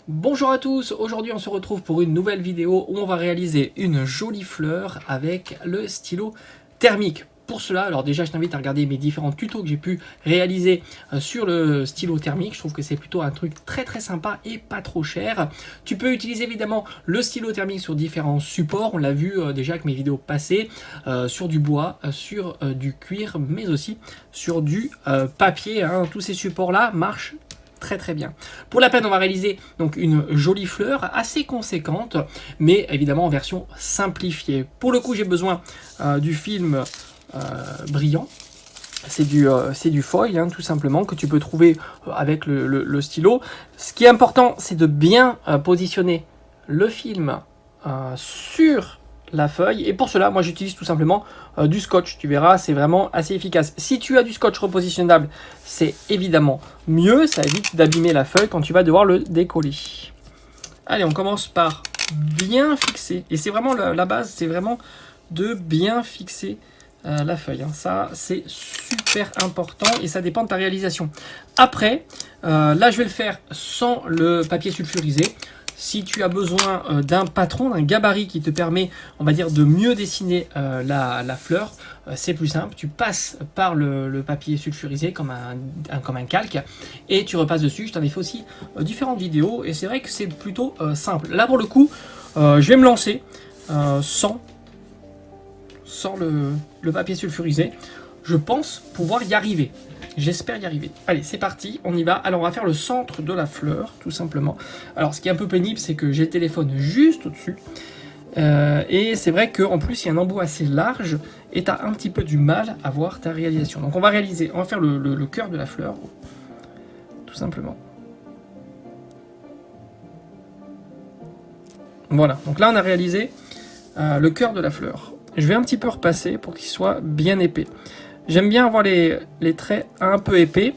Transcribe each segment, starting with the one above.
Bonjour à tous, aujourd'hui on se retrouve pour une nouvelle vidéo où on va réaliser une jolie fleur avec le stylo thermique. Pour cela, alors déjà je t'invite à regarder mes différents tutos que j'ai pu réaliser sur le stylo thermique. Je trouve que c'est plutôt un truc très sympa et pas trop cher. Tu peux utiliser évidemment le stylo thermique sur différents supports. On l'a vu déjà avec mes vidéos passées, sur du bois, sur du cuir, mais aussi sur du papier. Tous ces supports là marchent très bien. Pour la peine, on va réaliser donc une jolie fleur assez conséquente, mais évidemment en version simplifiée. Pour le coup, j'ai besoin du film brillant. C'est du foil, tout simplement, que tu peux trouver avec le stylo. Ce qui est important, c'est de bien positionner le film sur la feuille, et pour cela moi j'utilise tout simplement du scotch. Tu verras, c'est vraiment assez efficace. Si tu as du scotch repositionnable, c'est évidemment mieux, ça évite d'abîmer la feuille quand tu vas devoir le décoller. Allez, on commence par bien fixer, et c'est vraiment la base, c'est vraiment de bien fixer la feuille, ça c'est super important et ça dépend de ta réalisation. Après, là je vais le faire sans le papier sulfurisé. Si tu as besoin d'un patron, d'un gabarit qui te permet, on va dire, de mieux dessiner la fleur, c'est plus simple. Tu passes par le papier sulfurisé comme un calque et tu repasses dessus. Je t'en ai fait aussi différentes vidéos et c'est vrai que c'est plutôt simple. Là pour le coup, je vais me lancer sans le papier sulfurisé. Je pense pouvoir y arriver. J'espère y arriver. Allez, c'est parti, on y va. Alors, on va faire le centre de la fleur, tout simplement. Alors, ce qui est un peu pénible, c'est que j'ai le téléphone juste au-dessus. Et c'est vrai qu'en plus, il y a un embout assez large et tu as un petit peu du mal à voir ta réalisation. Donc, on va faire le cœur de la fleur, tout simplement. Voilà, donc là, on a réalisé le cœur de la fleur. Je vais un petit peu repasser pour qu'il soit bien épais. J'aime bien avoir les traits un peu épais.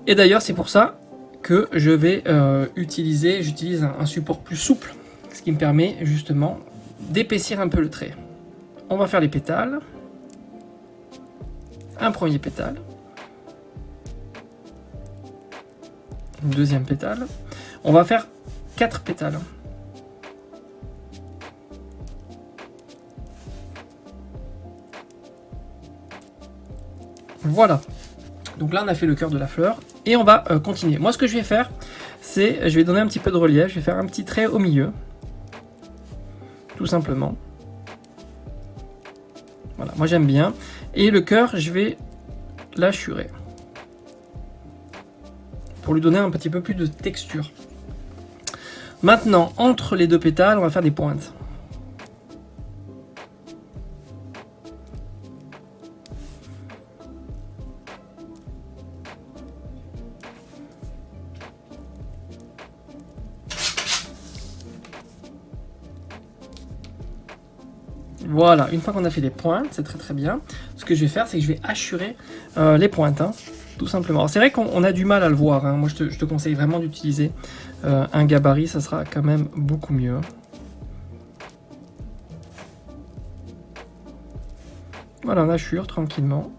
Et d'ailleurs, c'est pour ça que je vais j'utilise un support plus souple, ce qui me permet justement d'épaissir un peu le trait. On va faire les pétales. Un premier pétale. Une deuxième pétale. On va faire 4 pétales. Voilà, donc là on a fait le cœur de la fleur et on va continuer. Moi ce que je vais faire, c'est je vais donner un petit peu de relief, je vais faire un petit trait au milieu, tout simplement. Voilà, moi j'aime bien. Et le cœur, je vais l'hachurer pour lui donner un petit peu plus de texture. Maintenant, entre les deux pétales, on va faire des pointes. Voilà, une fois qu'on a fait des pointes, c'est très bien. Ce que je vais faire, c'est que je vais hachurer les pointes, tout simplement. C'est vrai qu'on a du mal à le voir. Moi, je te conseille vraiment d'utiliser un gabarit, ça sera quand même beaucoup mieux. Voilà, on hachure tranquillement.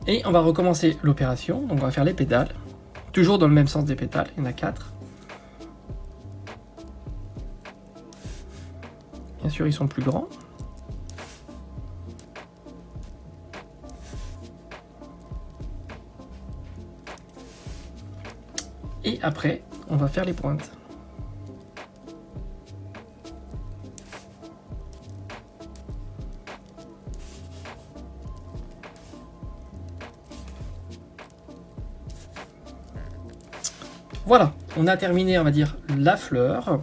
Et on va recommencer l'opération. Donc, on va faire les pétales. Toujours dans le même sens des pétales, il y en a 4. Bien sûr, ils sont plus grands. Et après, on va faire les pointes. Voilà, on a terminé, on va dire, la fleur.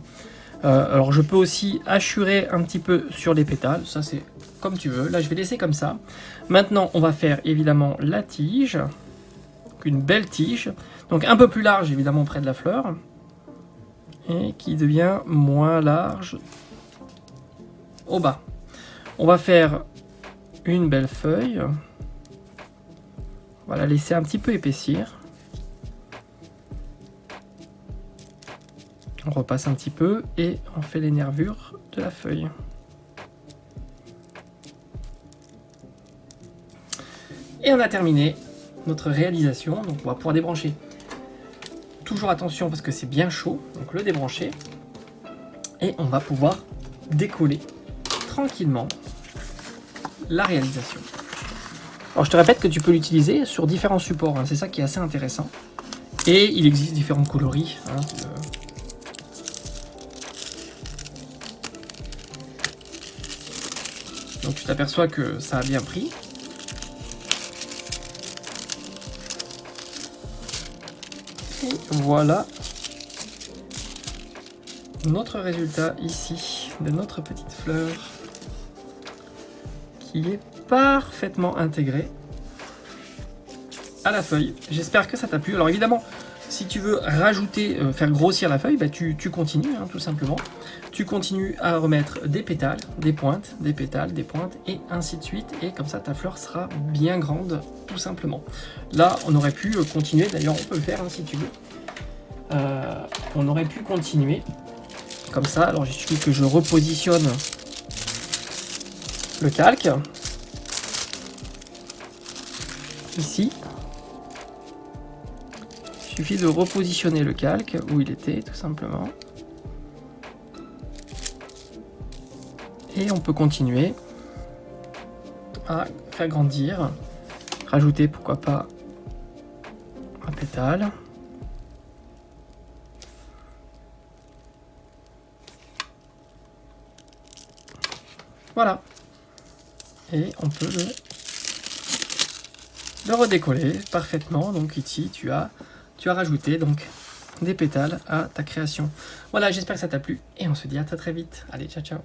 Alors je peux aussi hachurer un petit peu sur les pétales, ça c'est comme tu veux. Là je vais laisser comme ça. Maintenant on va faire évidemment la tige, donc une belle tige, donc un peu plus large évidemment près de la fleur, et qui devient moins large au bas. On va faire une belle feuille, on va la laisser un petit peu épaissir. On repasse un petit peu et on fait les nervures de la feuille. Et on a terminé notre réalisation. Donc on va pouvoir débrancher toujours attention parce que c'est bien chaud, donc le débrancher. Et on va pouvoir décoller tranquillement la réalisation. Alors je te répète que tu peux l'utiliser sur différents supports, hein, c'est ça qui est assez intéressant. Et il existe différents coloris. Hein, donc tu t'aperçois que ça a bien pris. Et voilà notre résultat ici de notre petite fleur qui est parfaitement intégrée à la feuille. J'espère que ça t'a plu. Alors évidemment, si tu veux rajouter, faire grossir la feuille, bah tu continues, hein, tout simplement. Tu continues à remettre des pétales, des pointes, des pétales, des pointes, et ainsi de suite. Et comme ça, ta fleur sera bien grande, tout simplement. Là, on aurait pu continuer, d'ailleurs on peut le faire hein, si tu veux. On aurait pu continuer comme ça. Alors il suffit que je repositionne le calque ici. Il suffit de repositionner le calque où il était tout simplement. Et on peut continuer à faire grandir, rajouter pourquoi pas un pétale. Voilà. Et on peut le redécoller parfaitement. Donc ici, tu as rajouté donc des pétales à ta création. Voilà, j'espère que ça t'a plu et on se dit à très vite. Allez, ciao ciao.